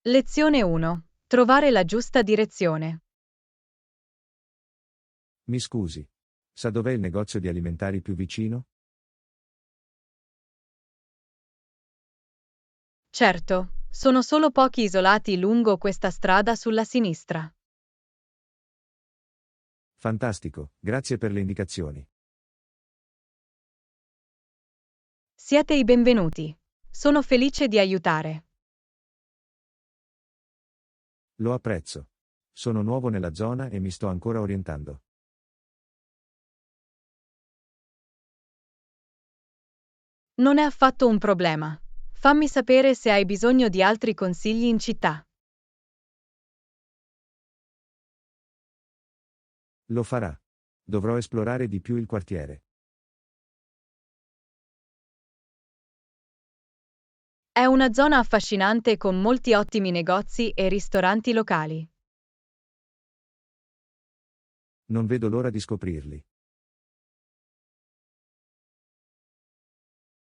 Lezione 1. Trovare la giusta direzione. Mi scusi. Sa dov'è il negozio di alimentari più vicino? Certo, sono solo pochi isolati lungo questa strada sulla sinistra. Fantastico, grazie per le indicazioni. Siete i benvenuti. Sono felice di aiutare. Lo apprezzo. Sono nuovo nella zona e mi sto ancora orientando. Non è affatto un problema. Fammi sapere se hai bisogno di altri consigli in città. Lo farà. Dovrò esplorare di più il quartiere. È una zona affascinante con molti ottimi negozi e ristoranti locali. Non vedo l'ora di scoprirli.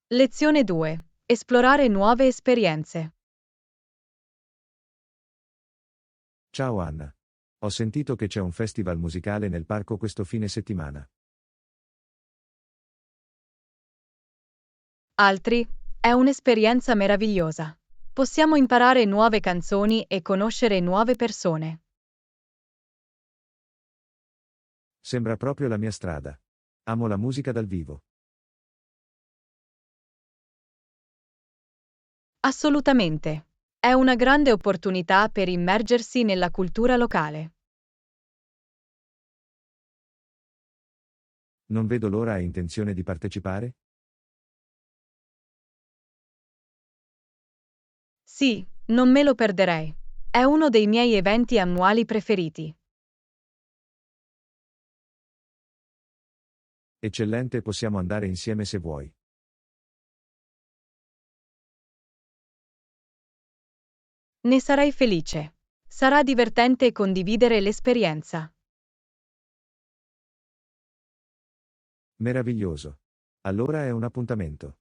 Lezione 2. Esplorare nuove esperienze. Ciao Anna. Ho sentito che c'è un festival musicale nel parco questo fine settimana. Altri, è un'esperienza meravigliosa. Possiamo imparare nuove canzoni e conoscere nuove persone. Sembra proprio la mia strada. Amo la musica dal vivo. Assolutamente. È una grande opportunità per immergersi nella cultura locale. Non vedo l'ora. Hai intenzione di partecipare? Sì, non me lo perderei. È uno dei miei eventi annuali preferiti. Eccellente, possiamo andare insieme se vuoi. Ne sarei felice. Sarà divertente condividere l'esperienza. Meraviglioso. Allora è un appuntamento.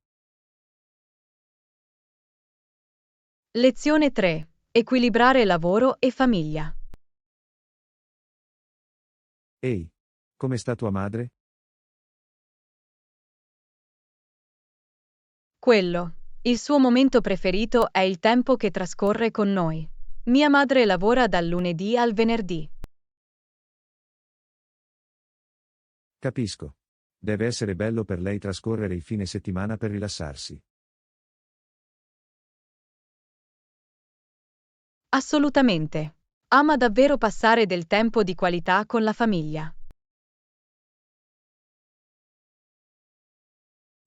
Lezione 3. Equilibrare lavoro e famiglia. Ehi, come sta tua madre? Quello. Il suo momento preferito è il tempo che trascorre con noi. Mia madre lavora dal lunedì al venerdì. Capisco. Deve essere bello per lei trascorrere il fine settimana per rilassarsi. Assolutamente. Ama davvero passare del tempo di qualità con la famiglia.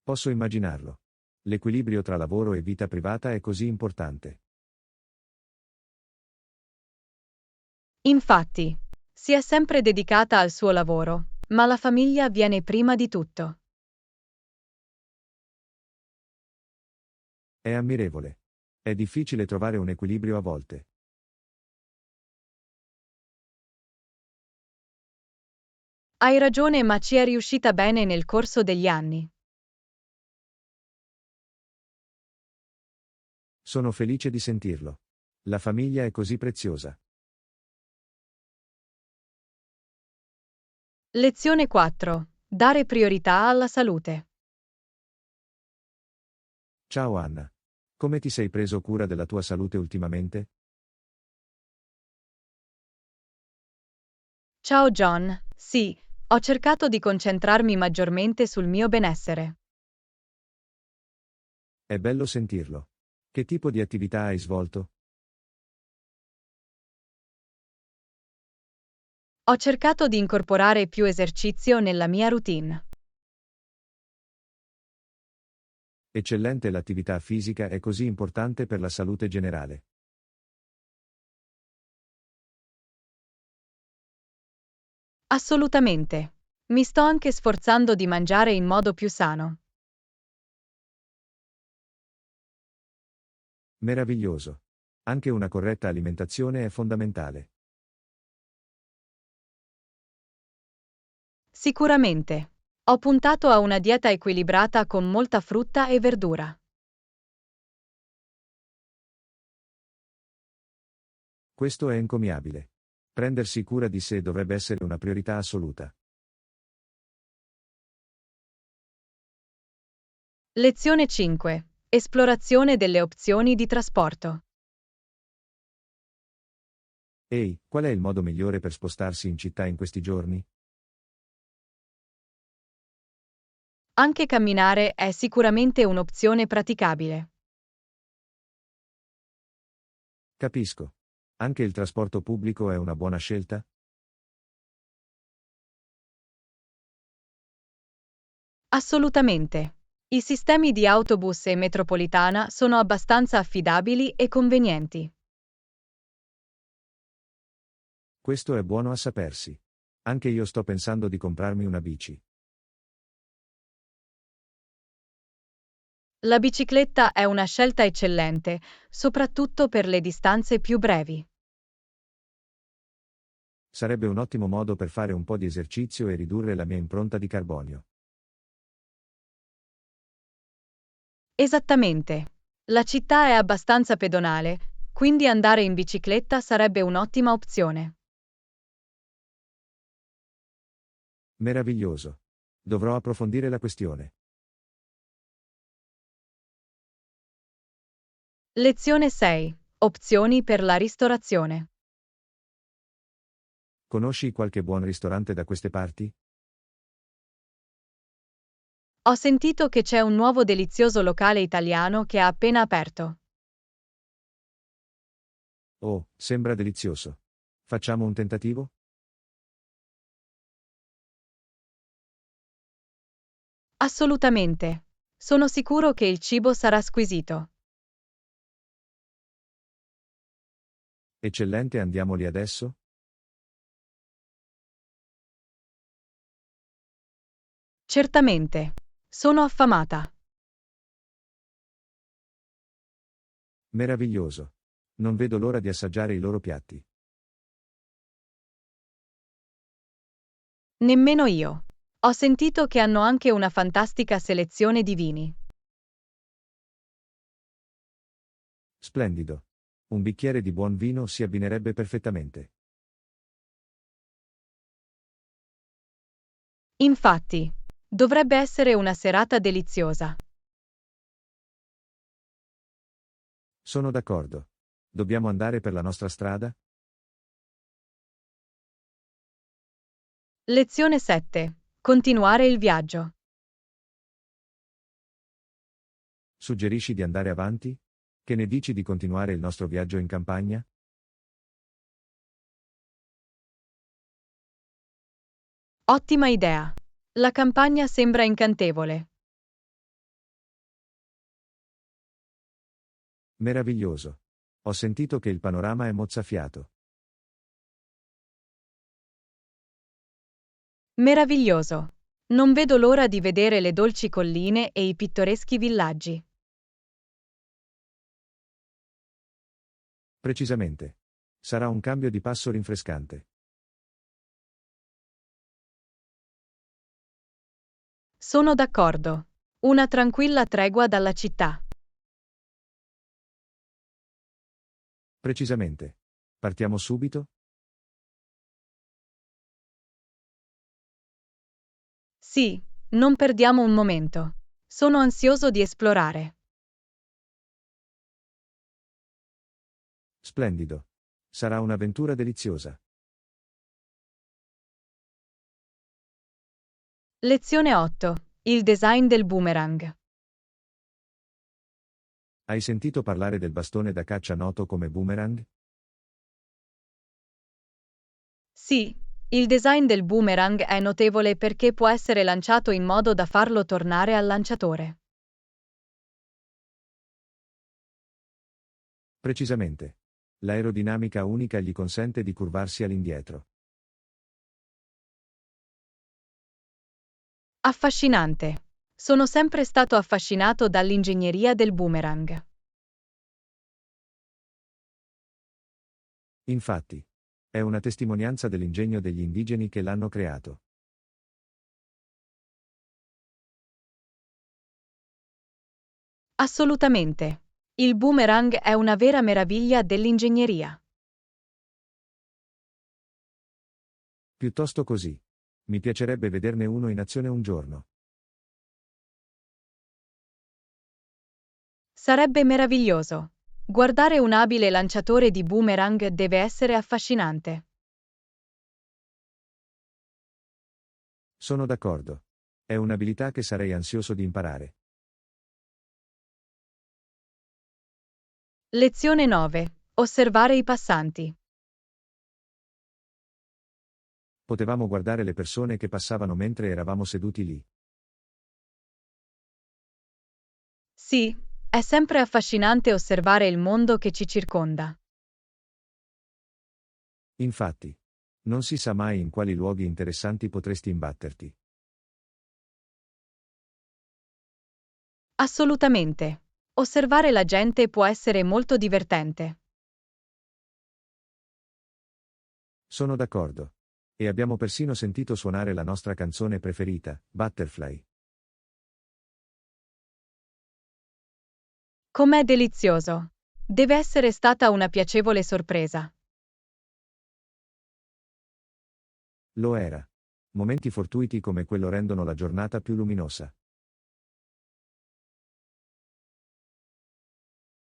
Posso immaginarlo. L'equilibrio tra lavoro e vita privata è così importante. Infatti, si è sempre dedicata al suo lavoro, ma la famiglia viene prima di tutto. È ammirevole. È difficile trovare un equilibrio a volte. Hai ragione, ma ci è riuscita bene nel corso degli anni. Sono felice di sentirlo. La famiglia è così preziosa. Lezione 4. Dare priorità alla salute. Ciao Anna. Come ti sei preso cura della tua salute ultimamente? Ciao John, sì, ho cercato di concentrarmi maggiormente sul mio benessere. È bello sentirlo. Che tipo di attività hai svolto? Ho cercato di incorporare più esercizio nella mia routine. Eccellente, l'attività fisica è così importante per la salute generale. Assolutamente. Mi sto anche sforzando di mangiare in modo più sano. Meraviglioso. Anche una corretta alimentazione è fondamentale. Sicuramente. Ho puntato a una dieta equilibrata con molta frutta e verdura. Questo è encomiabile. Prendersi cura di sé dovrebbe essere una priorità assoluta. Lezione 5. Esplorazione delle opzioni di trasporto. Ehi, qual è il modo migliore per spostarsi in città in questi giorni? Anche camminare è sicuramente un'opzione praticabile. Capisco. Anche il trasporto pubblico è una buona scelta? Assolutamente. I sistemi di autobus e metropolitana sono abbastanza affidabili e convenienti. Questo è buono a sapersi. Anche io sto pensando di comprarmi una bici. La bicicletta è una scelta eccellente, soprattutto per le distanze più brevi. Sarebbe un ottimo modo per fare un po' di esercizio e ridurre la mia impronta di carbonio. Esattamente. La città è abbastanza pedonale, quindi andare in bicicletta sarebbe un'ottima opzione. Meraviglioso. Dovrò approfondire la questione. Lezione 6. Opzioni per la ristorazione. Conosci qualche buon ristorante da queste parti? Ho sentito che c'è un nuovo delizioso locale italiano che ha appena aperto. Oh, sembra delizioso. Facciamo un tentativo? Assolutamente. Sono sicuro che il cibo sarà squisito. Eccellente, andiamo lì adesso? Certamente. Sono affamata. Meraviglioso. Non vedo l'ora di assaggiare i loro piatti. Nemmeno io. Ho sentito che hanno anche una fantastica selezione di vini. Splendido. Un bicchiere di buon vino si abbinerebbe perfettamente. Infatti, dovrebbe essere una serata deliziosa. Sono d'accordo. Dobbiamo andare per la nostra strada? Lezione 7. Continuare il viaggio. Suggerisci di andare avanti? Che ne dici di continuare il nostro viaggio in campagna? Ottima idea. La campagna sembra incantevole. Meraviglioso. Ho sentito che il panorama è mozzafiato. Meraviglioso. Non vedo l'ora di vedere le dolci colline e i pittoreschi villaggi. Precisamente. Sarà un cambio di passo rinfrescante. Sono d'accordo. Una tranquilla tregua dalla città. Precisamente. Partiamo subito? Sì, non perdiamo un momento. Sono ansioso di esplorare. Splendido. Sarà un'avventura deliziosa. Lezione 8. Il design del boomerang. Hai sentito parlare del bastone da caccia noto come boomerang? Sì, il design del boomerang è notevole perché può essere lanciato in modo da farlo tornare al lanciatore. Precisamente. L'aerodinamica unica gli consente di curvarsi all'indietro. Affascinante. Sono sempre stato affascinato dall'ingegneria del boomerang. Infatti. È una testimonianza dell'ingegno degli indigeni che l'hanno creato. Assolutamente. Il boomerang è una vera meraviglia dell'ingegneria. Piuttosto così. Mi piacerebbe vederne uno in azione un giorno. Sarebbe meraviglioso. Guardare un abile lanciatore di boomerang deve essere affascinante. Sono d'accordo. È un'abilità che sarei ansioso di imparare. Lezione 9. Osservare i passanti. Potevamo guardare le persone che passavano mentre eravamo seduti lì. Sì, è sempre affascinante osservare il mondo che ci circonda. Infatti. Non si sa mai in quali luoghi interessanti potresti imbatterti. Assolutamente. Osservare la gente può essere molto divertente. Sono d'accordo. E abbiamo persino sentito suonare la nostra canzone preferita, Butterfly. Com'è delizioso! Deve essere stata una piacevole sorpresa. Lo era. Momenti fortuiti come quello rendono la giornata più luminosa.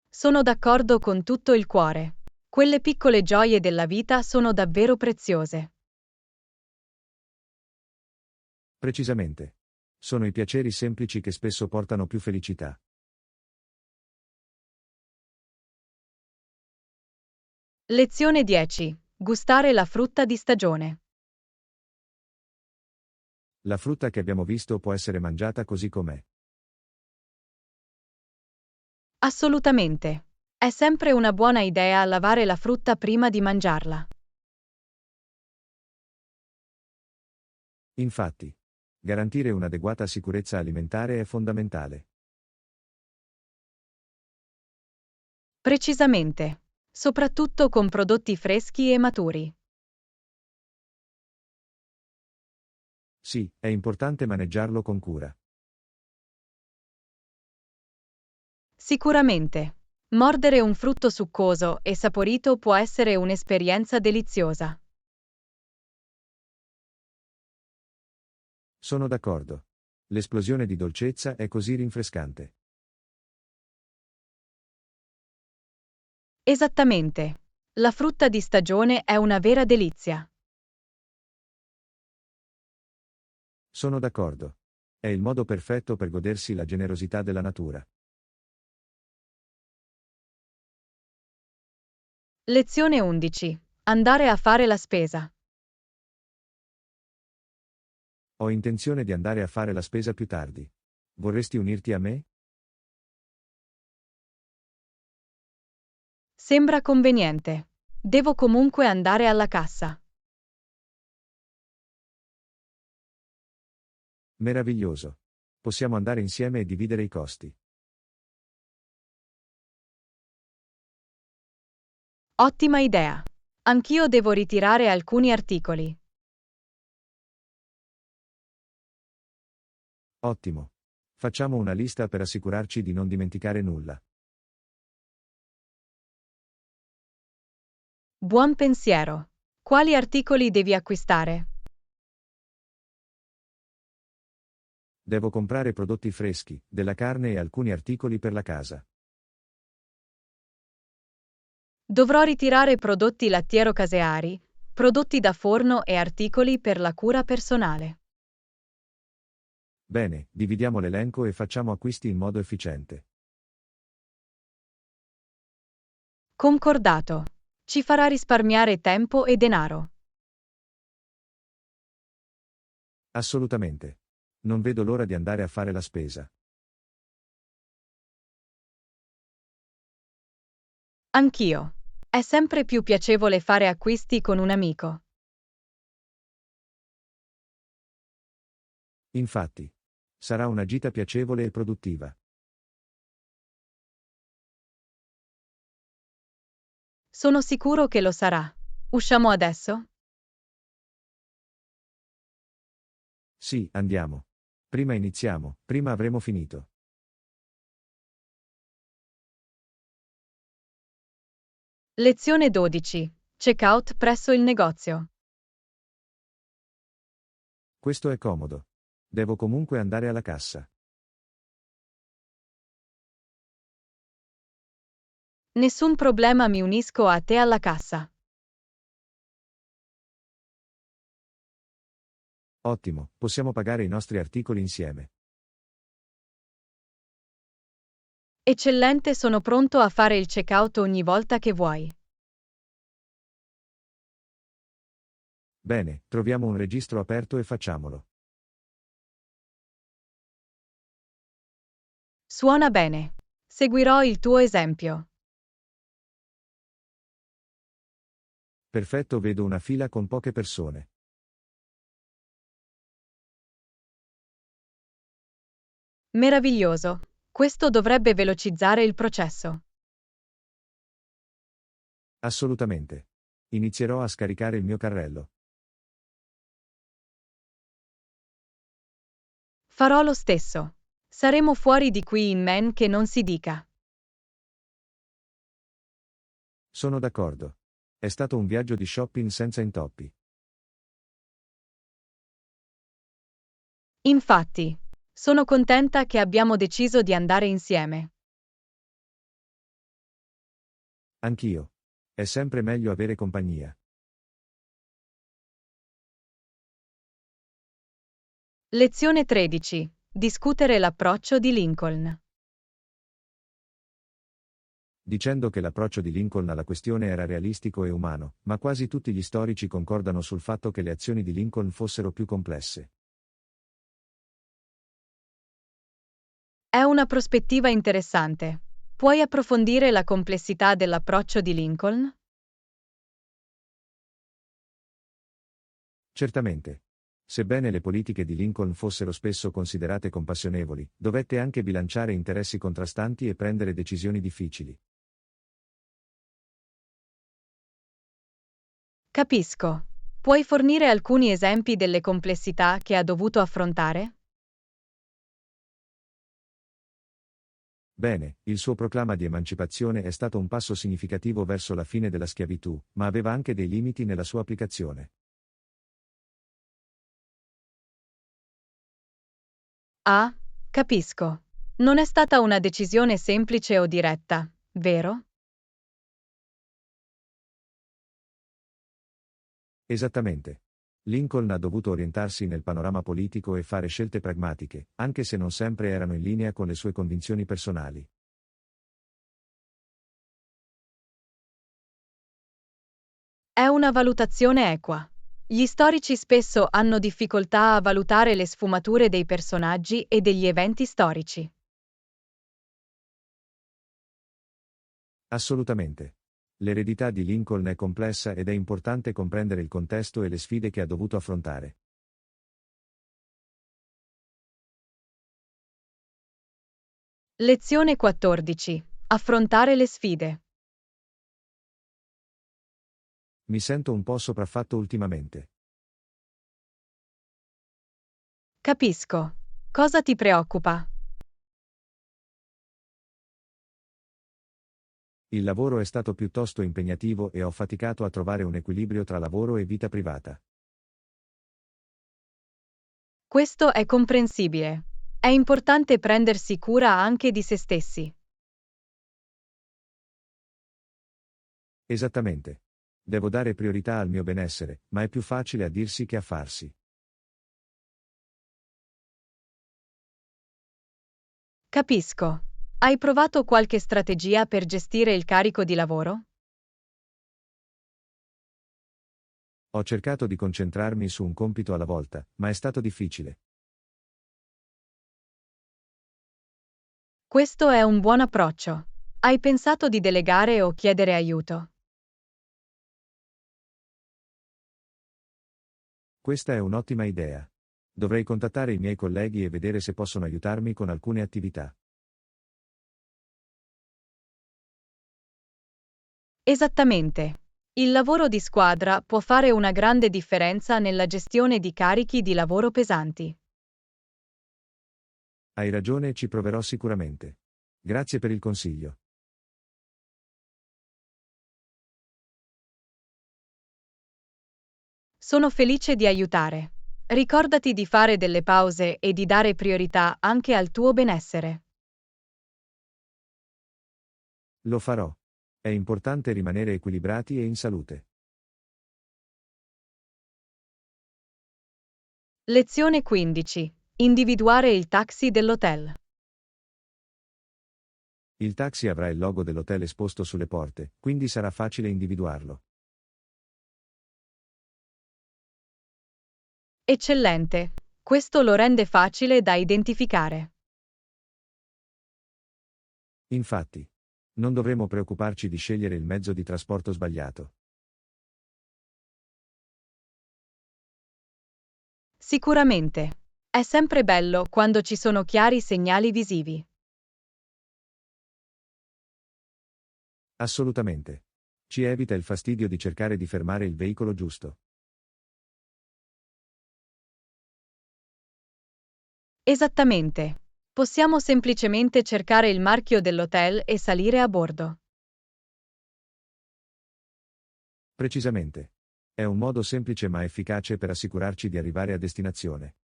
Sono d'accordo con tutto il cuore. Quelle piccole gioie della vita sono davvero preziose. Precisamente. Sono i piaceri semplici che spesso portano più felicità. Lezione 10. Gustare la frutta di stagione. La frutta che abbiamo visto può essere mangiata così com'è. Assolutamente. È sempre una buona idea lavare la frutta prima di mangiarla. Infatti. Garantire un'adeguata sicurezza alimentare è fondamentale. Precisamente. Soprattutto con prodotti freschi e maturi. Sì, è importante maneggiarlo con cura. Sicuramente. Mordere un frutto succoso e saporito può essere un'esperienza deliziosa. Sono d'accordo. L'esplosione di dolcezza è così rinfrescante. Esattamente. La frutta di stagione è una vera delizia. Sono d'accordo. È il modo perfetto per godersi la generosità della natura. Lezione 11. Andare a fare la spesa. Ho intenzione di andare a fare la spesa più tardi. Vorresti unirti a me? Sembra conveniente. Devo comunque andare alla cassa. Meraviglioso. Possiamo andare insieme e dividere i costi. Ottima idea. Anch'io devo ritirare alcuni articoli. Ottimo. Facciamo una lista per assicurarci di non dimenticare nulla. Buon pensiero. Quali articoli devi acquistare? Devo comprare prodotti freschi, della carne e alcuni articoli per la casa. Dovrò ritirare prodotti lattiero-caseari, prodotti da forno e articoli per la cura personale. Bene, dividiamo l'elenco e facciamo acquisti in modo efficiente. Concordato. Ci farà risparmiare tempo e denaro. Assolutamente. Non vedo l'ora di andare a fare la spesa. Anch'io. È sempre più piacevole fare acquisti con un amico. Infatti. Sarà una gita piacevole e produttiva. Sono sicuro che lo sarà. Usciamo adesso? Sì, andiamo. Prima iniziamo, prima avremo finito. Lezione 12. Checkout presso il negozio. Questo è comodo. Devo comunque andare alla cassa. Nessun problema, mi unisco a te alla cassa. Ottimo, possiamo pagare i nostri articoli insieme. Eccellente, sono pronto a fare il checkout ogni volta che vuoi. Bene, troviamo un registro aperto e facciamolo. Suona bene. Seguirò il tuo esempio. Perfetto, vedo una fila con poche persone. Meraviglioso. Questo dovrebbe velocizzare il processo. Assolutamente. Inizierò a scaricare il mio carrello. Farò lo stesso. Saremo fuori di qui in men che non si dica. Sono d'accordo. È stato un viaggio di shopping senza intoppi. Infatti, sono contenta che abbiamo deciso di andare insieme. Anch'io. È sempre meglio avere compagnia. Lezione 13. Discutere l'approccio di Lincoln. Dicendo che l'approccio di Lincoln alla questione era realistico e umano, ma quasi tutti gli storici concordano sul fatto che le azioni di Lincoln fossero più complesse. È una prospettiva interessante. Puoi approfondire la complessità dell'approccio di Lincoln? Certamente. Sebbene le politiche di Lincoln fossero spesso considerate compassionevoli, dovette anche bilanciare interessi contrastanti e prendere decisioni difficili. Capisco. Puoi fornire alcuni esempi delle complessità che ha dovuto affrontare? Bene, il suo proclama di emancipazione è stato un passo significativo verso la fine della schiavitù, ma aveva anche dei limiti nella sua applicazione. Ah, capisco. Non è stata una decisione semplice o diretta, vero? Esattamente. Lincoln ha dovuto orientarsi nel panorama politico e fare scelte pragmatiche, anche se non sempre erano in linea con le sue convinzioni personali. È una valutazione equa. Gli storici spesso hanno difficoltà a valutare le sfumature dei personaggi e degli eventi storici. Assolutamente. L'eredità di Lincoln è complessa ed è importante comprendere il contesto e le sfide che ha dovuto affrontare. Lezione 14. Affrontare le sfide. Mi sento un po' sopraffatto ultimamente. Capisco. Cosa ti preoccupa? Il lavoro è stato piuttosto impegnativo e ho faticato a trovare un equilibrio tra lavoro e vita privata. Questo è comprensibile. È importante prendersi cura anche di se stessi. Esattamente. Devo dare priorità al mio benessere, ma è più facile a dirsi che a farsi. Capisco. Hai provato qualche strategia per gestire il carico di lavoro? Ho cercato di concentrarmi su un compito alla volta, ma è stato difficile. Questo è un buon approccio. Hai pensato di delegare o chiedere aiuto? Questa è un'ottima idea. Dovrei contattare i miei colleghi e vedere se possono aiutarmi con alcune attività. Esattamente. Il lavoro di squadra può fare una grande differenza nella gestione di carichi di lavoro pesanti. Hai ragione, ci proverò sicuramente. Grazie per il consiglio. Sono felice di aiutare. Ricordati di fare delle pause e di dare priorità anche al tuo benessere. Lo farò. È importante rimanere equilibrati e in salute. Lezione 15. Individuare il taxi dell'hotel. Il taxi avrà il logo dell'hotel esposto sulle porte, quindi sarà facile individuarlo. Eccellente. Questo lo rende facile da identificare. Infatti, non dovremo preoccuparci di scegliere il mezzo di trasporto sbagliato. Sicuramente. È sempre bello quando ci sono chiari segnali visivi. Assolutamente. Ci evita il fastidio di cercare di fermare il veicolo giusto. Esattamente. Possiamo semplicemente cercare il marchio dell'hotel e salire a bordo. Precisamente. È un modo semplice ma efficace per assicurarci di arrivare a destinazione.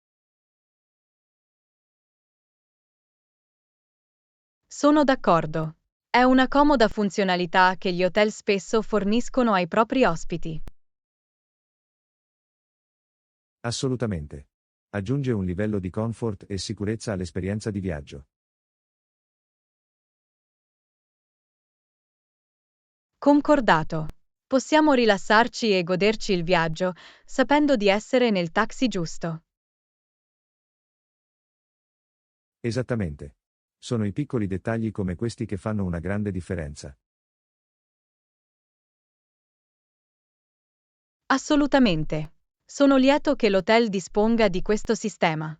Sono d'accordo. È una comoda funzionalità che gli hotel spesso forniscono ai propri ospiti. Assolutamente. Aggiunge un livello di comfort e sicurezza all'esperienza di viaggio. Concordato. Possiamo rilassarci e goderci il viaggio, sapendo di essere nel taxi giusto. Esattamente. Sono i piccoli dettagli come questi che fanno una grande differenza. Assolutamente. Sono lieto che l'hotel disponga di questo sistema.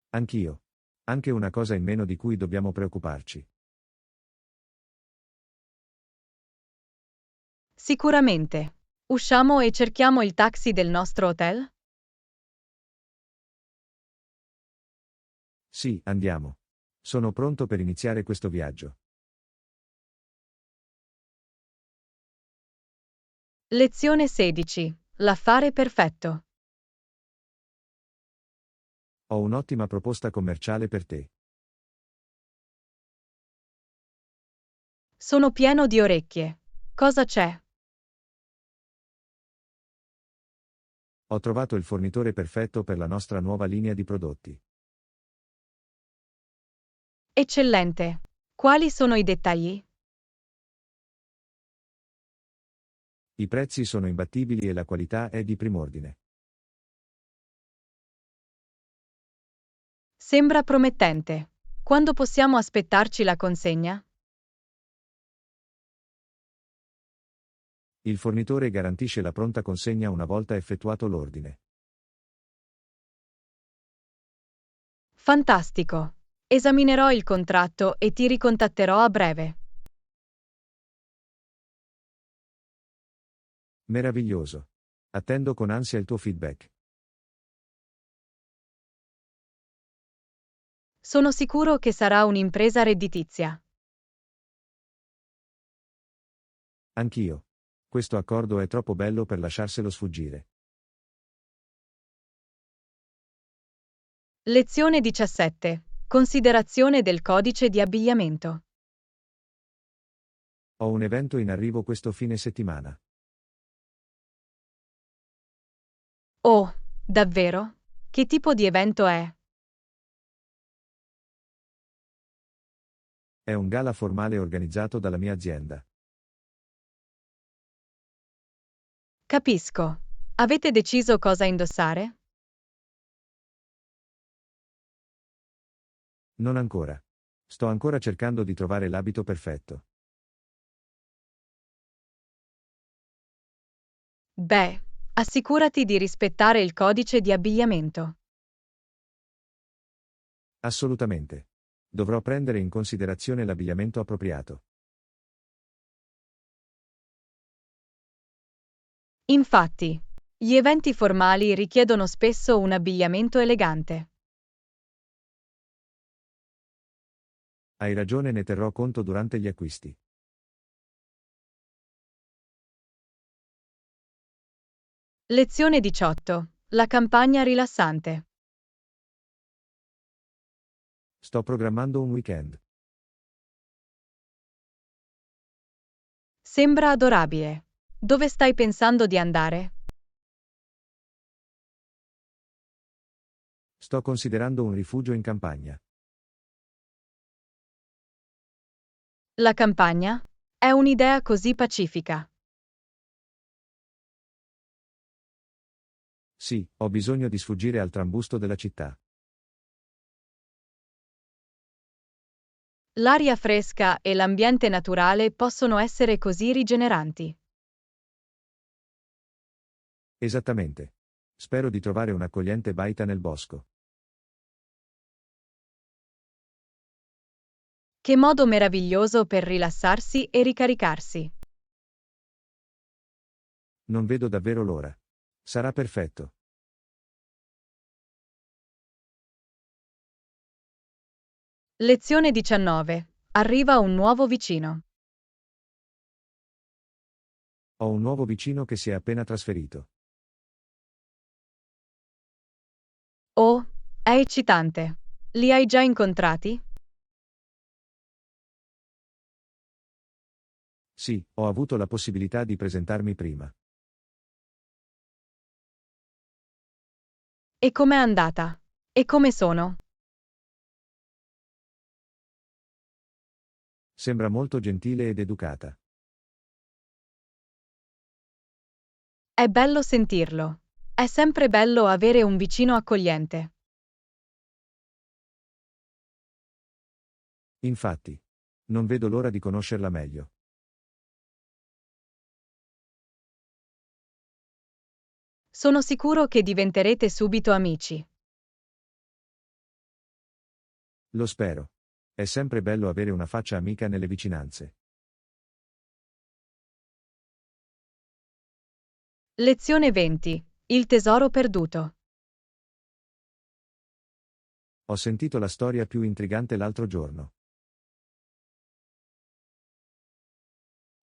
Anch'io. Anche una cosa in meno di cui dobbiamo preoccuparci. Sicuramente. Usciamo e cerchiamo il taxi del nostro hotel? Sì, andiamo. Sono pronto per iniziare questo viaggio. Lezione 16. L'affare perfetto. Ho un'ottima proposta commerciale per te. Sono pieno di orecchie. Cosa c'è? Ho trovato il fornitore perfetto per la nostra nuova linea di prodotti. Eccellente. Quali sono i dettagli? I prezzi sono imbattibili e la qualità è di prim'ordine. Sembra promettente. Quando possiamo aspettarci la consegna? Il fornitore garantisce la pronta consegna una volta effettuato l'ordine. Fantastico. Esaminerò il contratto e ti ricontatterò a breve. Meraviglioso. Attendo con ansia il tuo feedback. Sono sicuro che sarà un'impresa redditizia. Anch'io. Questo accordo è troppo bello per lasciarselo sfuggire. Lezione 17. Considerazione del codice di abbigliamento. Ho un evento in arrivo questo fine settimana. Oh, davvero? Che tipo di evento è? È un gala formale organizzato dalla mia azienda. Capisco. Avete deciso cosa indossare? Non ancora. Sto ancora cercando di trovare l'abito perfetto. Beh, assicurati di rispettare il codice di abbigliamento. Assolutamente. Dovrò prendere in considerazione l'abbigliamento appropriato. Infatti, gli eventi formali richiedono spesso un abbigliamento elegante. Hai ragione, ne terrò conto durante gli acquisti. Lezione 18. La campagna rilassante. Sto programmando un weekend. Sembra adorabile. Dove stai pensando di andare? Sto considerando un rifugio in campagna. La campagna? È un'idea così pacifica. Sì, ho bisogno di sfuggire al trambusto della città. L'aria fresca e l'ambiente naturale possono essere così rigeneranti. Esattamente. Spero di trovare un'accogliente baita nel bosco. Che modo meraviglioso per rilassarsi e ricaricarsi. Non vedo davvero l'ora. Sarà perfetto. Lezione 19. Arriva un nuovo vicino. Ho un nuovo vicino che si è appena trasferito. Oh, è eccitante. Li hai già incontrati? Sì, ho avuto la possibilità di presentarmi prima. E com'è andata? E come sono? Sembra molto gentile ed educata. È bello sentirlo. È sempre bello avere un vicino accogliente. Infatti. Non vedo l'ora di conoscerla meglio. Sono sicuro che diventerete subito amici. Lo spero. È sempre bello avere una faccia amica nelle vicinanze. Lezione 20. Il tesoro perduto. Ho sentito la storia più intrigante l'altro giorno.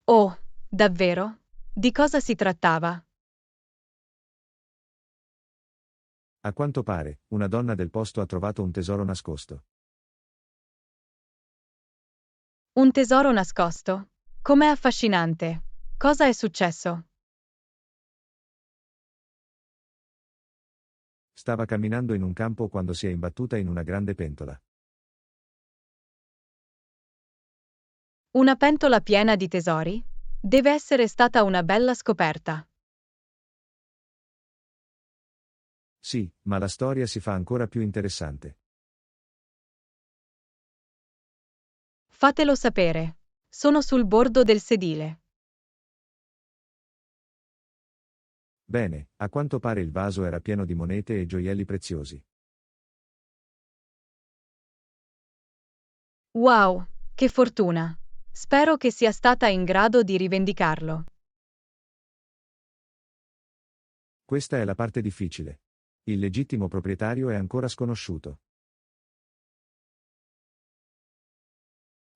Oh, davvero? Di cosa si trattava? A quanto pare, una donna del posto ha trovato un tesoro nascosto. Un tesoro nascosto? Com'è affascinante. Cosa è successo? Stava camminando in un campo quando si è imbattuta in una grande pentola. Una pentola piena di tesori? Deve essere stata una bella scoperta. Sì, ma la storia si fa ancora più interessante. Fatelo sapere. Sono sul bordo del sedile. Bene, a quanto pare il vaso era pieno di monete e gioielli preziosi. Wow, che fortuna. Spero che sia stata in grado di rivendicarlo. Questa è la parte difficile. Il legittimo proprietario è ancora sconosciuto.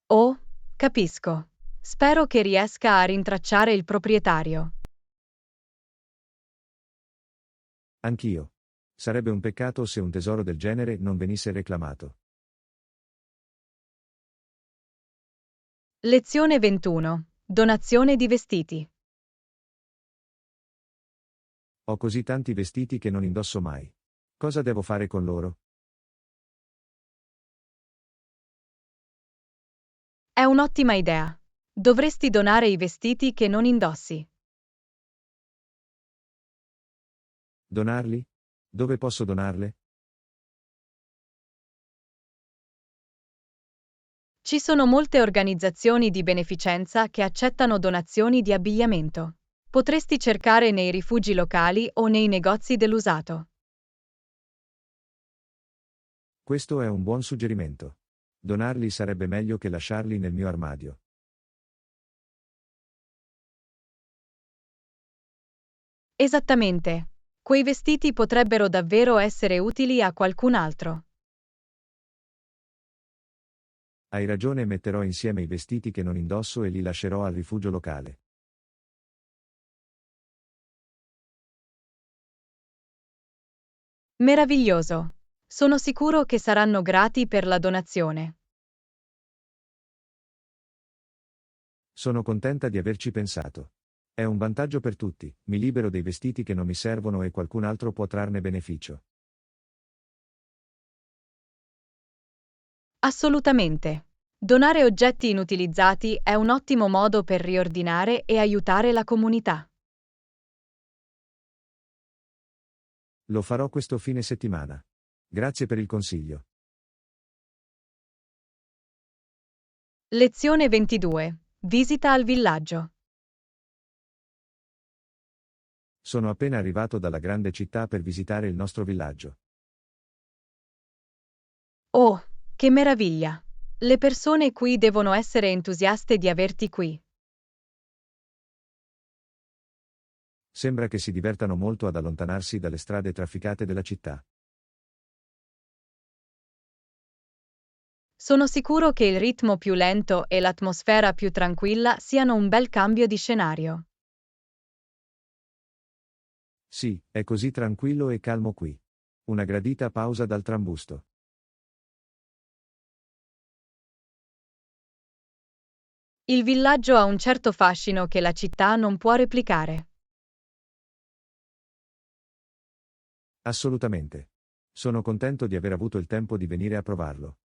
Oh, capisco. Spero che riesca a rintracciare il proprietario. Anch'io. Sarebbe un peccato se un tesoro del genere non venisse reclamato. Lezione 21. Donazione di vestiti. Ho così tanti vestiti che non indosso mai. Cosa devo fare con loro? È un'ottima idea. Dovresti donare i vestiti che non indossi. Donarli? Dove posso donarle? Ci sono molte organizzazioni di beneficenza che accettano donazioni di abbigliamento. Potresti cercare nei rifugi locali o nei negozi dell'usato. Questo è un buon suggerimento. Donarli sarebbe meglio che lasciarli nel mio armadio. Esattamente. Quei vestiti potrebbero davvero essere utili a qualcun altro. Hai ragione, metterò insieme i vestiti che non indosso e li lascerò al rifugio locale. Meraviglioso. Sono sicuro che saranno grati per la donazione. Sono contenta di averci pensato. È un vantaggio per tutti, mi libero dei vestiti che non mi servono e qualcun altro può trarne beneficio. Assolutamente. Donare oggetti inutilizzati è un ottimo modo per riordinare e aiutare la comunità. Lo farò questo fine settimana. Grazie per il consiglio. Lezione 22. Visita al villaggio. Sono appena arrivato dalla grande città per visitare il nostro villaggio. Oh, che meraviglia! Le persone qui devono essere entusiaste di averti qui. Sembra che si divertano molto ad allontanarsi dalle strade trafficate della città. Sono sicuro che il ritmo più lento e l'atmosfera più tranquilla siano un bel cambio di scenario. Sì, è così tranquillo e calmo qui. Una gradita pausa dal trambusto. Il villaggio ha un certo fascino che la città non può replicare. Assolutamente. Sono contento di aver avuto il tempo di venire a provarlo.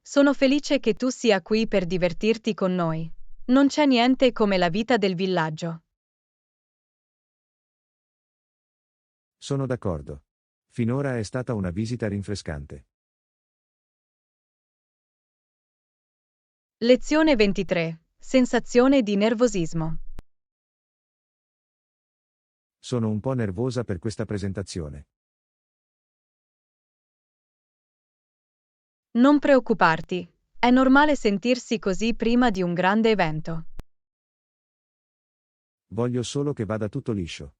Sono felice che tu sia qui per divertirti con noi. Non c'è niente come la vita del villaggio. Sono d'accordo. Finora è stata una visita rinfrescante. Lezione 23. Sensazione di nervosismo. Sono un po' nervosa per questa presentazione. Non preoccuparti. È normale sentirsi così prima di un grande evento. Voglio solo che vada tutto liscio.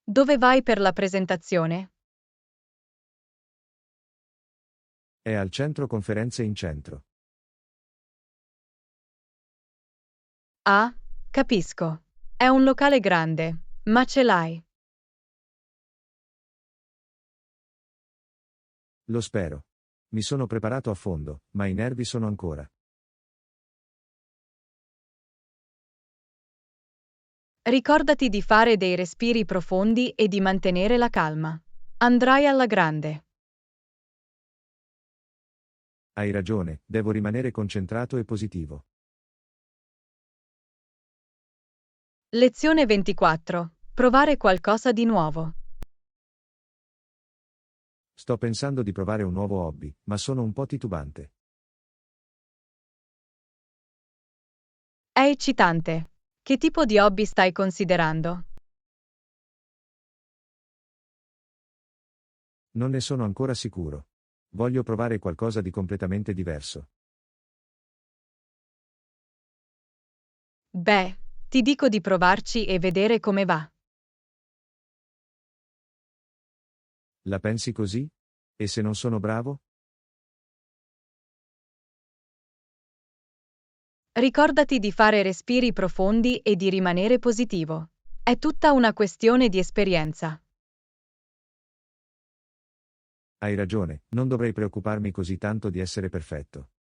Dove vai per la presentazione? È al centro conferenze in centro. Ah, capisco. È un locale grande, ma ce l'hai. Lo spero. Mi sono preparato a fondo, ma i nervi sono ancora. Ricordati di fare dei respiri profondi e di mantenere la calma. Andrai alla grande. Hai ragione, devo rimanere concentrato e positivo. Lezione 24. Provare qualcosa di nuovo. Sto pensando di provare un nuovo hobby, ma sono un po' titubante. È eccitante. Che tipo di hobby stai considerando? Non ne sono ancora sicuro. Voglio provare qualcosa di completamente diverso. Beh, ti dico di provarci e vedere come va. La pensi così? E se non sono bravo? Ricordati di fare respiri profondi e di rimanere positivo. È tutta una questione di esperienza. Hai ragione, non dovrei preoccuparmi così tanto di essere perfetto.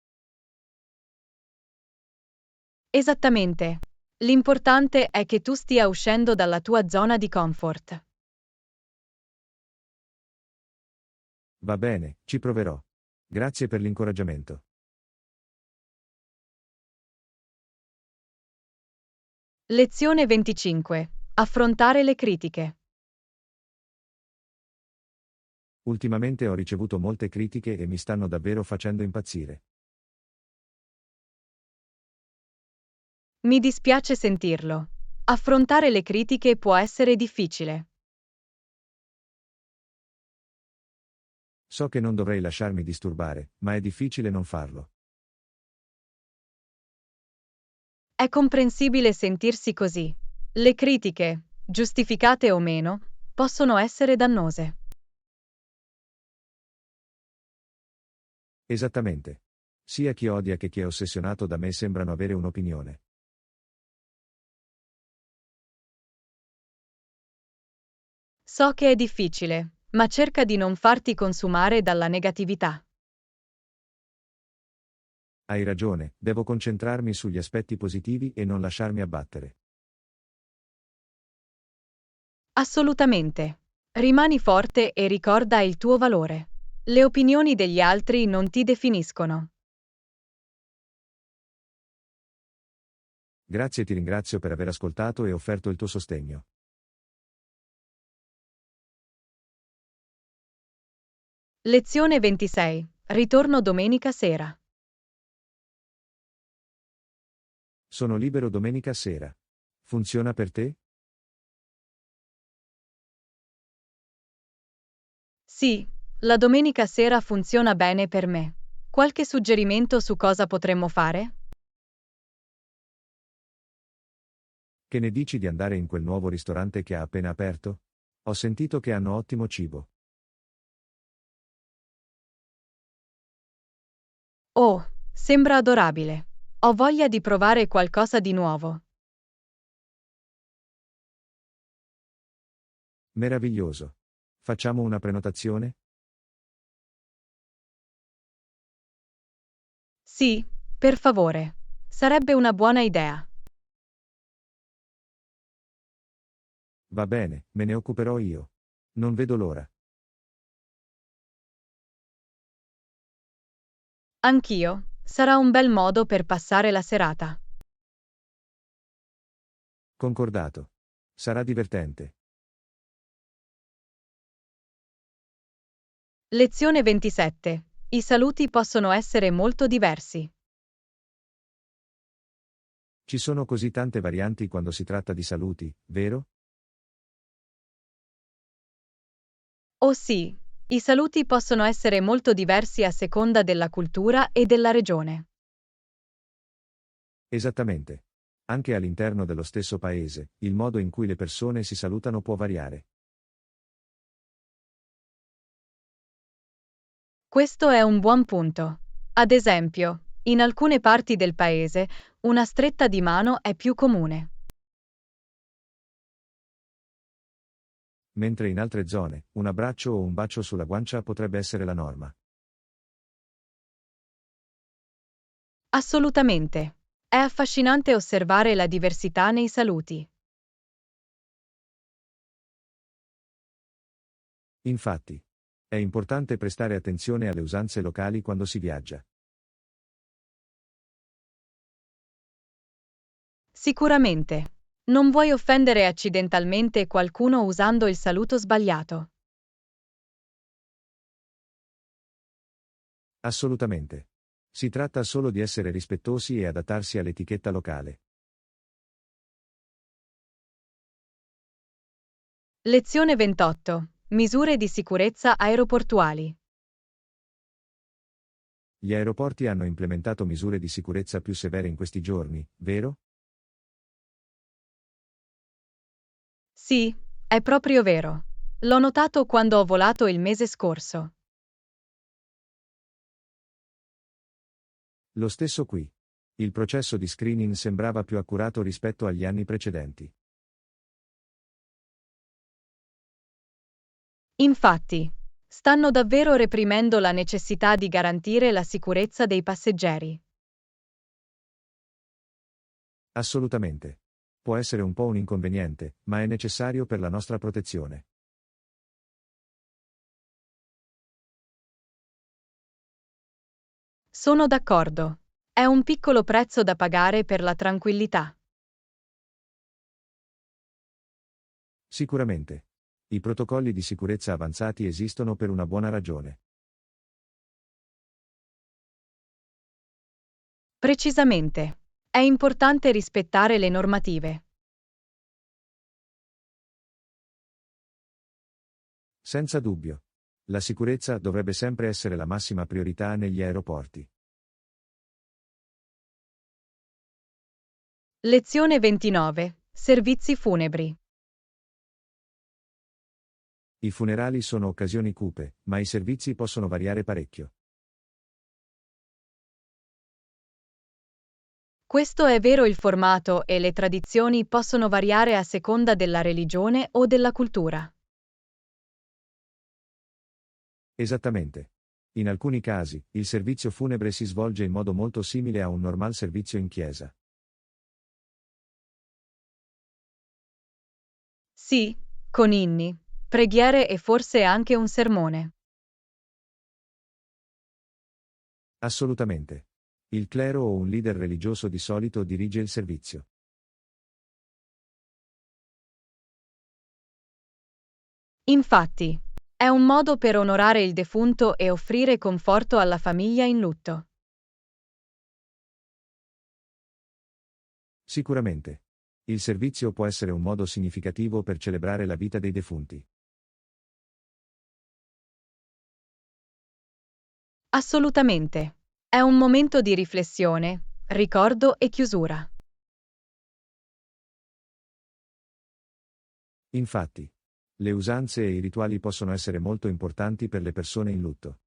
Esattamente. L'importante è che tu stia uscendo dalla tua zona di comfort. Va bene, ci proverò. Grazie per l'incoraggiamento. Lezione 25. Affrontare le critiche. Ultimamente ho ricevuto molte critiche e mi stanno davvero facendo impazzire. Mi dispiace sentirlo. Affrontare le critiche può essere difficile. So che non dovrei lasciarmi disturbare, ma è difficile non farlo. È comprensibile sentirsi così. Le critiche, giustificate o meno, possono essere dannose. Esattamente. Sia chi odia che chi è ossessionato da me sembrano avere un'opinione. So che è difficile, ma cerca di non farti consumare dalla negatività. Hai ragione, devo concentrarmi sugli aspetti positivi e non lasciarmi abbattere. Assolutamente. Rimani forte e ricorda il tuo valore. Le opinioni degli altri non ti definiscono. Grazie e ti ringrazio per aver ascoltato e offerto il tuo sostegno. Lezione 26. Ritorno domenica sera. Sono libero domenica sera. Funziona per te? Sì, la domenica sera funziona bene per me. Qualche suggerimento su cosa potremmo fare? Che ne dici di andare in quel nuovo ristorante che ha appena aperto? Ho sentito che hanno ottimo cibo. Oh, sembra adorabile. Ho voglia di provare qualcosa di nuovo. Meraviglioso. Facciamo una prenotazione? Sì, per favore. Sarebbe una buona idea. Va bene, me ne occuperò io. Non vedo l'ora. Anch'io. Sarà un bel modo per passare la serata. Concordato. Sarà divertente. Lezione 27. I saluti possono essere molto diversi. Ci sono così tante varianti quando si tratta di saluti, vero? Oh sì, i saluti possono essere molto diversi a seconda della cultura e della regione. Esattamente. Anche all'interno dello stesso paese, il modo in cui le persone si salutano può variare. Questo è un buon punto. Ad esempio, in alcune parti del paese, una stretta di mano è più comune. Mentre in altre zone, un abbraccio o un bacio sulla guancia potrebbe essere la norma. Assolutamente. È affascinante osservare la diversità nei saluti. Infatti, è importante prestare attenzione alle usanze locali quando si viaggia. Sicuramente. Non vuoi offendere accidentalmente qualcuno usando il saluto sbagliato. Assolutamente. Si tratta solo di essere rispettosi e adattarsi all'etichetta locale. Lezione 28. Misure di sicurezza aeroportuali. Gli aeroporti hanno implementato misure di sicurezza più severe in questi giorni, vero? Sì, è proprio vero. L'ho notato quando ho volato il mese scorso. Lo stesso qui. Il processo di screening sembrava più accurato rispetto agli anni precedenti. Infatti, stanno davvero reprimendo la necessità di garantire la sicurezza dei passeggeri. Assolutamente. Può essere un po' un inconveniente, ma è necessario per la nostra protezione. Sono d'accordo. È un piccolo prezzo da pagare per la tranquillità. Sicuramente. I protocolli di sicurezza avanzati esistono per una buona ragione. Precisamente. È importante rispettare le normative. Senza dubbio. La sicurezza dovrebbe sempre essere la massima priorità negli aeroporti. Lezione 29. Servizi funebri. I funerali sono occasioni cupe, ma i servizi possono variare parecchio. Questo è vero, il formato e le tradizioni possono variare a seconda della religione o della cultura. Esattamente. In alcuni casi, il servizio funebre si svolge in modo molto simile a un normal servizio in chiesa. Sì, con inni, preghiere e forse anche un sermone. Assolutamente. Il clero o un leader religioso di solito dirige il servizio. Infatti, è un modo per onorare il defunto e offrire conforto alla famiglia in lutto. Sicuramente. Il servizio può essere un modo significativo per celebrare la vita dei defunti. Assolutamente. È un momento di riflessione, ricordo e chiusura. Infatti, le usanze e i rituali possono essere molto importanti per le persone in lutto.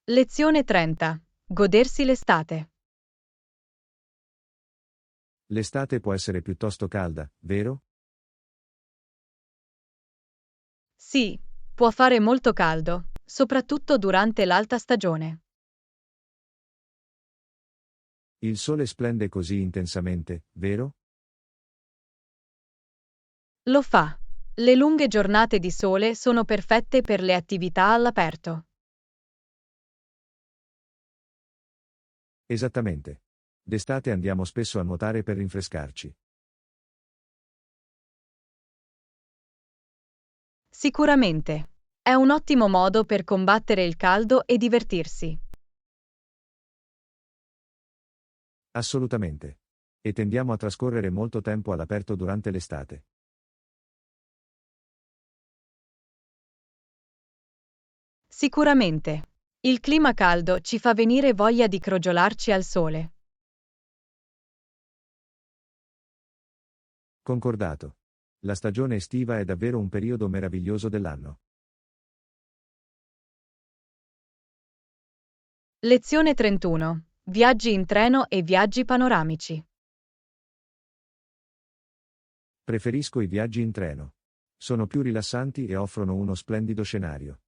Lezione 30. Godersi l'estate. L'estate può essere piuttosto calda, vero? Sì, può fare molto caldo, soprattutto durante l'alta stagione. Il sole splende così intensamente, vero? Lo fa. Le lunghe giornate di sole sono perfette per le attività all'aperto. Esattamente. D'estate andiamo spesso a nuotare per rinfrescarci. Sicuramente. È un ottimo modo per combattere il caldo e divertirsi. Assolutamente. E tendiamo a trascorrere molto tempo all'aperto durante l'estate. Sicuramente. Il clima caldo ci fa venire voglia di crogiolarci al sole. Concordato. La stagione estiva è davvero un periodo meraviglioso dell'anno. Lezione 31. Viaggi in treno e viaggi panoramici. Preferisco i viaggi in treno. Sono più rilassanti e offrono uno splendido scenario.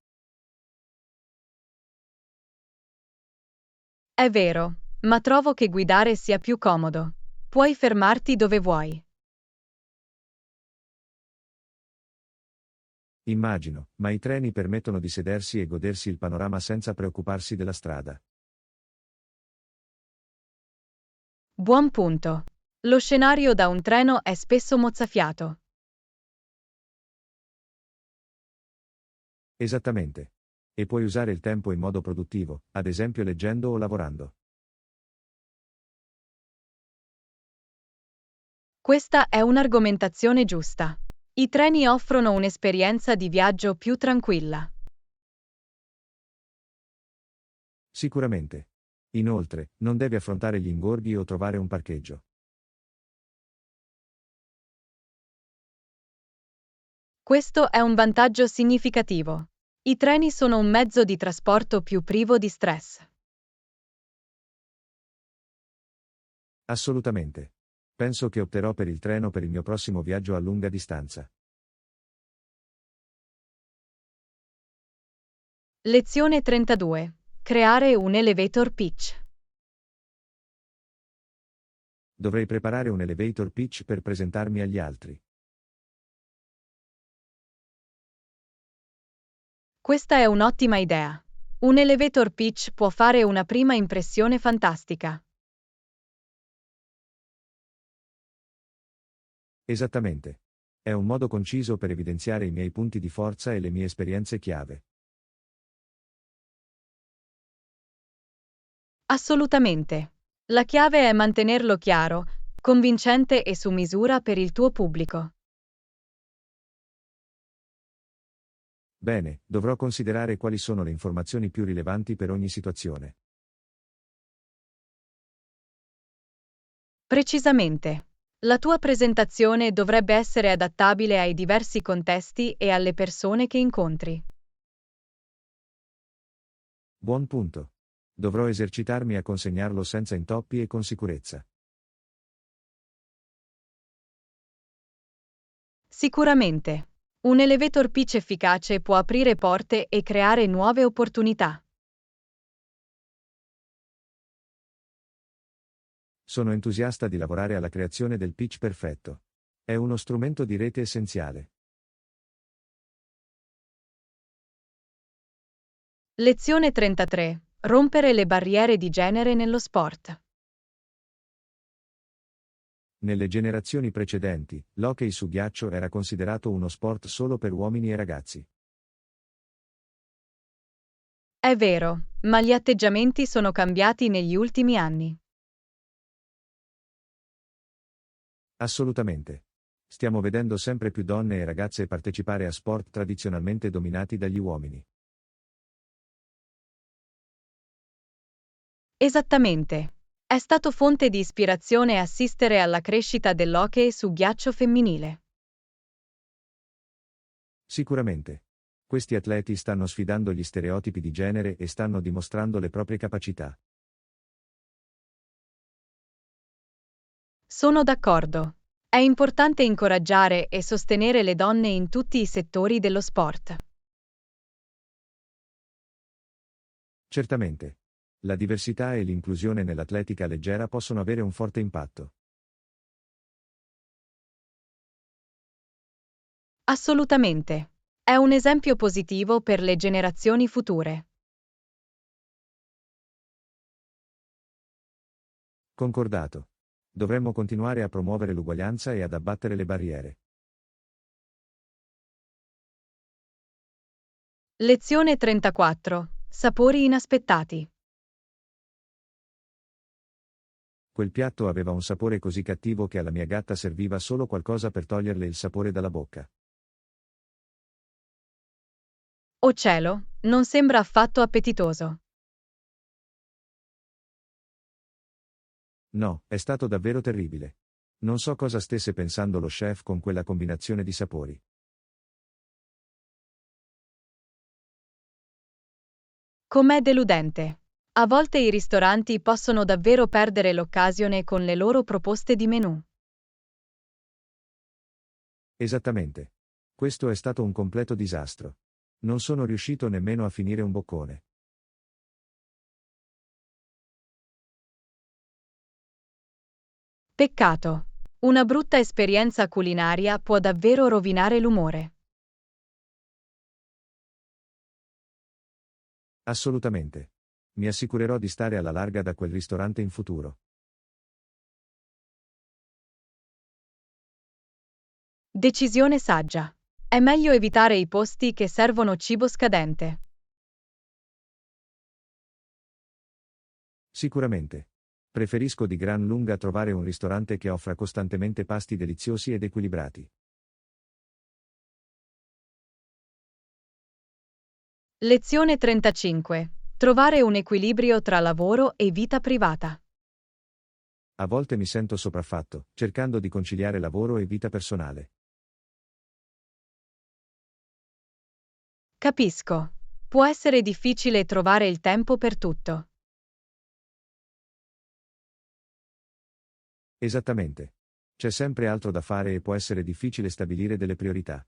È vero, ma trovo che guidare sia più comodo. Puoi fermarti dove vuoi. Immagino, ma i treni permettono di sedersi e godersi il panorama senza preoccuparsi della strada. Buon punto. Lo scenario da un treno è spesso mozzafiato. Esattamente. E puoi usare il tempo in modo produttivo, ad esempio leggendo o lavorando. Questa è un'argomentazione giusta. I treni offrono un'esperienza di viaggio più tranquilla. Sicuramente. Inoltre, non devi affrontare gli ingorghi o trovare un parcheggio. Questo è un vantaggio significativo. I treni sono un mezzo di trasporto più privo di stress. Assolutamente. Penso che opterò per il treno per il mio prossimo viaggio a lunga distanza. Lezione 32. Creare un elevator pitch. Dovrei preparare un elevator pitch per presentarmi agli altri. Questa è un'ottima idea. Un elevator pitch può fare una prima impressione fantastica. Esattamente. È un modo conciso per evidenziare i miei punti di forza e le mie esperienze chiave. Assolutamente. La chiave è mantenerlo chiaro, convincente e su misura per il tuo pubblico. Bene, dovrò considerare quali sono le informazioni più rilevanti per ogni situazione. Precisamente. La tua presentazione dovrebbe essere adattabile ai diversi contesti e alle persone che incontri. Buon punto. Dovrò esercitarmi a consegnarlo senza intoppi e con sicurezza. Sicuramente. Un elevator pitch efficace può aprire porte e creare nuove opportunità. Sono entusiasta di lavorare alla creazione del pitch perfetto. È uno strumento di rete essenziale. Lezione 33. Rompere le barriere di genere nello sport. Nelle generazioni precedenti, l'hockey su ghiaccio era considerato uno sport solo per uomini e ragazzi. È vero, ma gli atteggiamenti sono cambiati negli ultimi anni. Assolutamente. Stiamo vedendo sempre più donne e ragazze partecipare a sport tradizionalmente dominati dagli uomini. Esattamente. È stato fonte di ispirazione assistere alla crescita dell'hockey su ghiaccio femminile. Sicuramente. Questi atleti stanno sfidando gli stereotipi di genere e stanno dimostrando le proprie capacità. Sono d'accordo. È importante incoraggiare e sostenere le donne in tutti i settori dello sport. Certamente. La diversità e l'inclusione nell'atletica leggera possono avere un forte impatto. Assolutamente. È un esempio positivo per le generazioni future. Concordato. Dovremmo continuare a promuovere l'uguaglianza e ad abbattere le barriere. Lezione 34. Sapori inaspettati. Quel piatto aveva un sapore così cattivo che alla mia gatta serviva solo qualcosa per toglierle il sapore dalla bocca. Oh cielo, non sembra affatto appetitoso. No, è stato davvero terribile. Non so cosa stesse pensando lo chef con quella combinazione di sapori. Com'è deludente. A volte i ristoranti possono davvero perdere l'occasione con le loro proposte di menù. Esattamente. Questo è stato un completo disastro. Non sono riuscito nemmeno a finire un boccone. Peccato. Una brutta esperienza culinaria può davvero rovinare l'umore. Assolutamente. Mi assicurerò di stare alla larga da quel ristorante in futuro. Decisione saggia. È meglio evitare i posti che servono cibo scadente. Sicuramente. Preferisco di gran lunga trovare un ristorante che offra costantemente pasti deliziosi ed equilibrati. Lezione 35. Trovare un equilibrio tra lavoro e vita privata. A volte mi sento sopraffatto, cercando di conciliare lavoro e vita personale. Capisco. Può essere difficile trovare il tempo per tutto. Esattamente. C'è sempre altro da fare e può essere difficile stabilire delle priorità.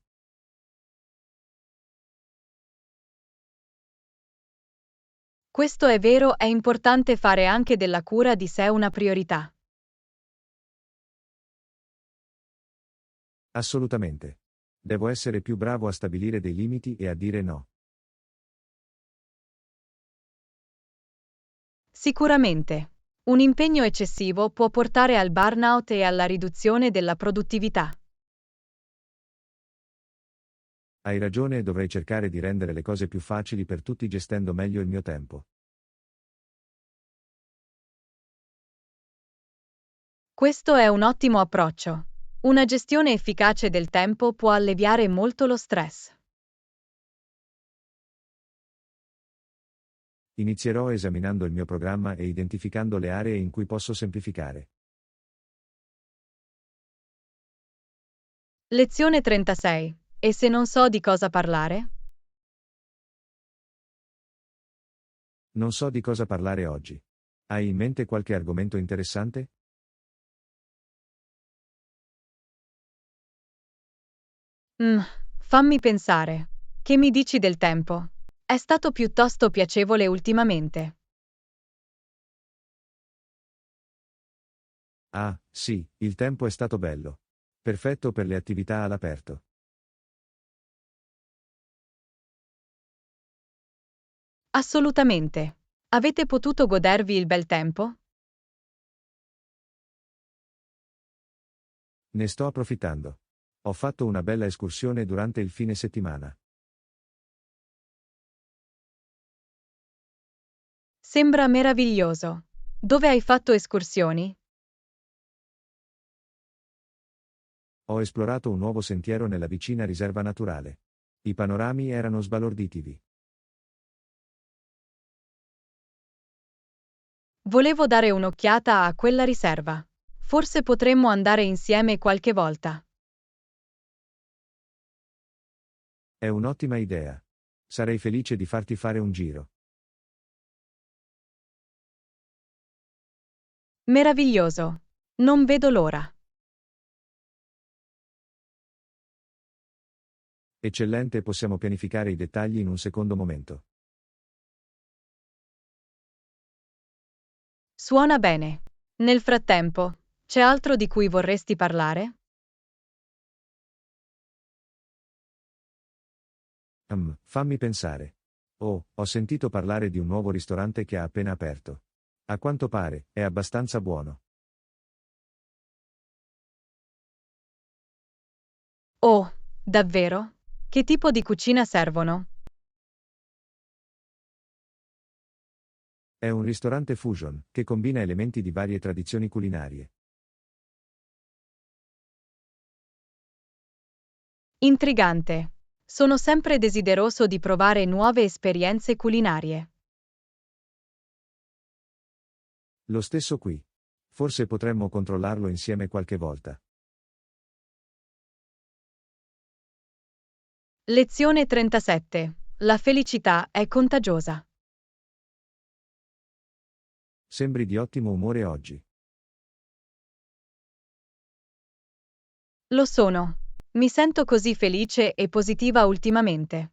Questo è vero, è importante fare anche della cura di sé una priorità. Assolutamente. Devo essere più bravo a stabilire dei limiti e a dire no. Sicuramente. Un impegno eccessivo può portare al burnout e alla riduzione della produttività. Hai ragione e dovrei cercare di rendere le cose più facili per tutti gestendo meglio il mio tempo. Questo è un ottimo approccio. Una gestione efficace del tempo può alleviare molto lo stress. Inizierò esaminando il mio programma e identificando le aree in cui posso semplificare. Lezione 36. E se non so di cosa parlare? Non so di cosa parlare oggi. Hai in mente qualche argomento interessante? Mm, Fammi pensare. Che mi dici del tempo? È stato piuttosto piacevole ultimamente. Ah, sì, il tempo è stato bello. Perfetto per le attività all'aperto. Assolutamente. Avete potuto godervi il bel tempo? Ne sto approfittando. Ho fatto una bella escursione durante il fine settimana. Sembra meraviglioso. Dove hai fatto escursioni? Ho esplorato un nuovo sentiero nella vicina riserva naturale. I panorami erano sbalorditivi. Volevo dare un'occhiata a quella riserva. Forse potremmo andare insieme qualche volta. È un'ottima idea. Sarei felice di farti fare un giro. Meraviglioso. Non vedo l'ora. Eccellente, possiamo pianificare i dettagli in un secondo momento. Suona bene. Nel frattempo, c'è altro di cui vorresti parlare? Fammi pensare. Oh, ho sentito parlare di un nuovo ristorante che ha appena aperto. A quanto pare, è abbastanza buono. Oh, davvero? Che tipo di cucina servono? È un ristorante fusion, che combina elementi di varie tradizioni culinarie. Intrigante. Sono sempre desideroso di provare nuove esperienze culinarie. Lo stesso qui. Forse potremmo controllarlo insieme qualche volta. Lezione 37. La felicità è contagiosa. Sembri di ottimo umore oggi. Lo sono. Mi sento così felice e positiva ultimamente.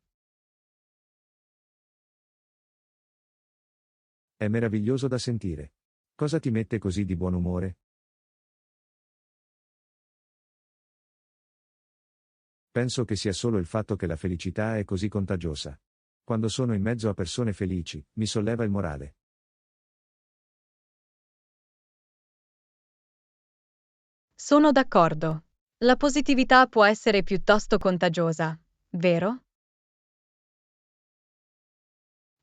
È meraviglioso da sentire. Cosa ti mette così di buon umore? Penso che sia solo il fatto che la felicità è così contagiosa. Quando sono in mezzo a persone felici, mi solleva il morale. Sono d'accordo. La positività può essere piuttosto contagiosa, vero?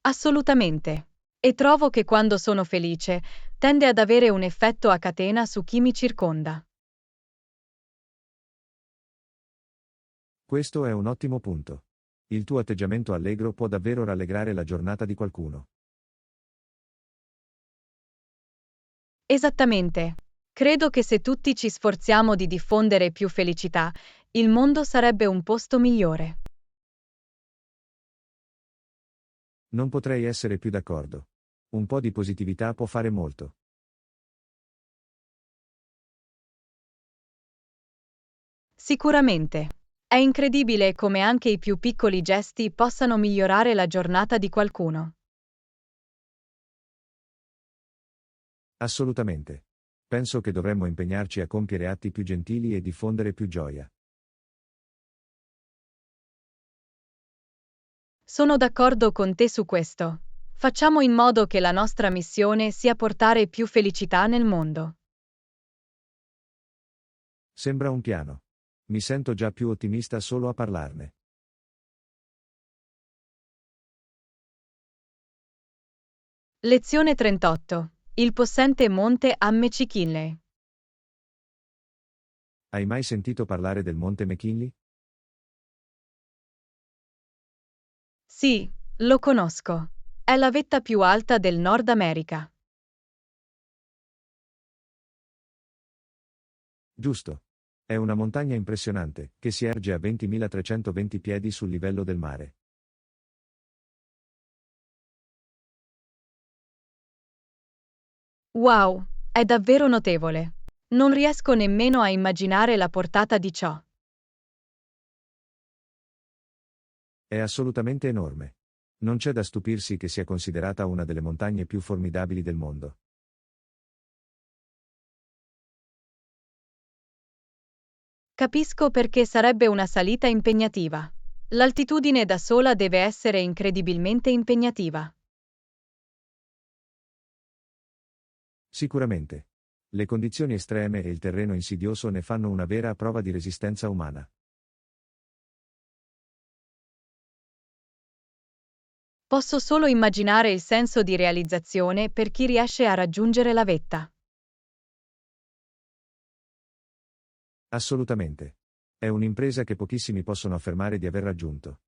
Assolutamente. E trovo che quando sono felice, tende ad avere un effetto a catena su chi mi circonda. Questo è un ottimo punto. Il tuo atteggiamento allegro può davvero rallegrare la giornata di qualcuno. Esattamente. Credo che se tutti ci sforziamo di diffondere più felicità, il mondo sarebbe un posto migliore. Non potrei essere più d'accordo. Un po' di positività può fare molto. Sicuramente. È incredibile come anche i più piccoli gesti possano migliorare la giornata di qualcuno. Assolutamente. Penso che dovremmo impegnarci a compiere atti più gentili e diffondere più gioia. Sono d'accordo con te su questo. Facciamo in modo che la nostra missione sia portare più felicità nel mondo. Sembra un piano. Mi sento già più ottimista solo a parlarne. Lezione 38. Il possente monte McKinley. Hai mai sentito parlare del Monte McKinley? Sì, lo conosco. È la vetta più alta del Nord America. Giusto. È una montagna impressionante, che si erge a 20.320 piedi sul livello del mare. Wow, è davvero notevole. Non riesco nemmeno a immaginare la portata di ciò. È assolutamente enorme. Non c'è da stupirsi che sia considerata una delle montagne più formidabili del mondo. Capisco perché sarebbe una salita impegnativa. L'altitudine da sola deve essere incredibilmente impegnativa. Sicuramente. Le condizioni estreme e il terreno insidioso ne fanno una vera prova di resistenza umana. Posso solo immaginare il senso di realizzazione per chi riesce a raggiungere la vetta. Assolutamente. È un'impresa che pochissimi possono affermare di aver raggiunto.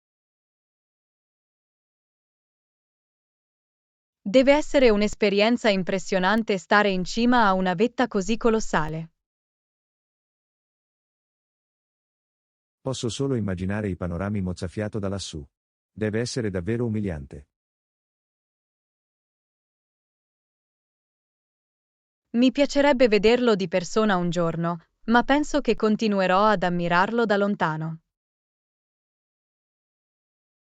Deve essere un'esperienza impressionante stare in cima a una vetta così colossale. Posso solo immaginare i panorami mozzafiato da lassù. Deve essere davvero umiliante. Mi piacerebbe vederlo di persona un giorno, ma penso che continuerò ad ammirarlo da lontano.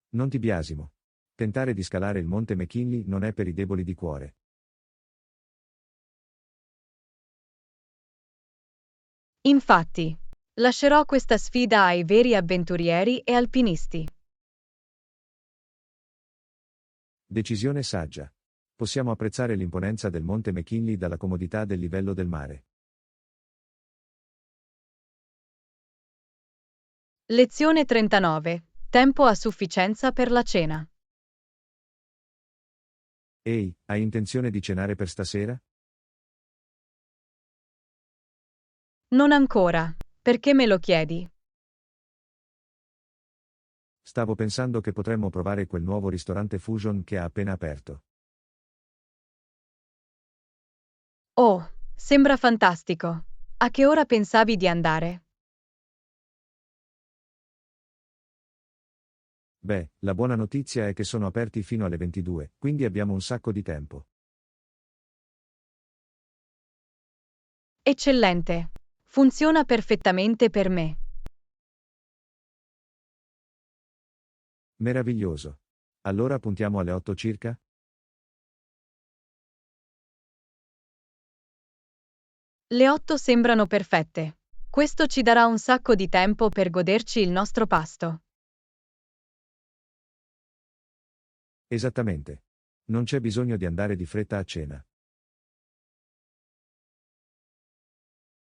Non ti biasimo. Tentare di scalare il monte McKinley non è per i deboli di cuore. Infatti, lascerò questa sfida ai veri avventurieri e alpinisti. Decisione saggia. Possiamo apprezzare l'imponenza del monte McKinley dalla comodità del livello del mare. Lezione 39. Tempo a sufficienza per la cena. Ehi, hai intenzione di cenare per stasera? Non ancora. Perché me lo chiedi? Stavo pensando che potremmo provare quel nuovo ristorante fusion che ha appena aperto. Oh, sembra fantastico. A che ora pensavi di andare? Beh, la buona notizia è che sono aperti fino alle 22, quindi abbiamo un sacco di tempo. Eccellente. Funziona perfettamente per me. Meraviglioso. Allora puntiamo alle 8 circa? Le 8 sembrano perfette. Questo ci darà un sacco di tempo per goderci il nostro pasto. Esattamente. Non c'è bisogno di andare di fretta a cena.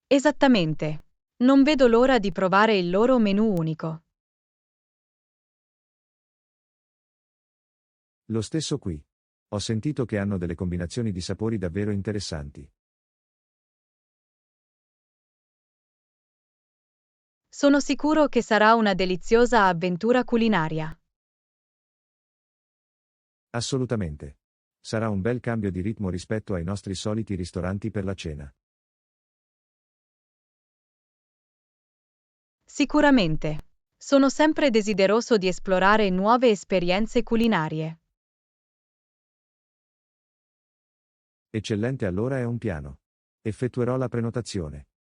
Esattamente. Non vedo l'ora di provare il loro menù unico. Lo stesso qui. Ho sentito che hanno delle combinazioni di sapori davvero interessanti. Sono sicuro che sarà una deliziosa avventura culinaria. Assolutamente. Sarà un bel cambio di ritmo rispetto ai nostri soliti ristoranti per la cena. Sicuramente. Sono sempre desideroso di esplorare nuove esperienze culinarie. Eccellente, allora è un piano. Effettuerò la prenotazione.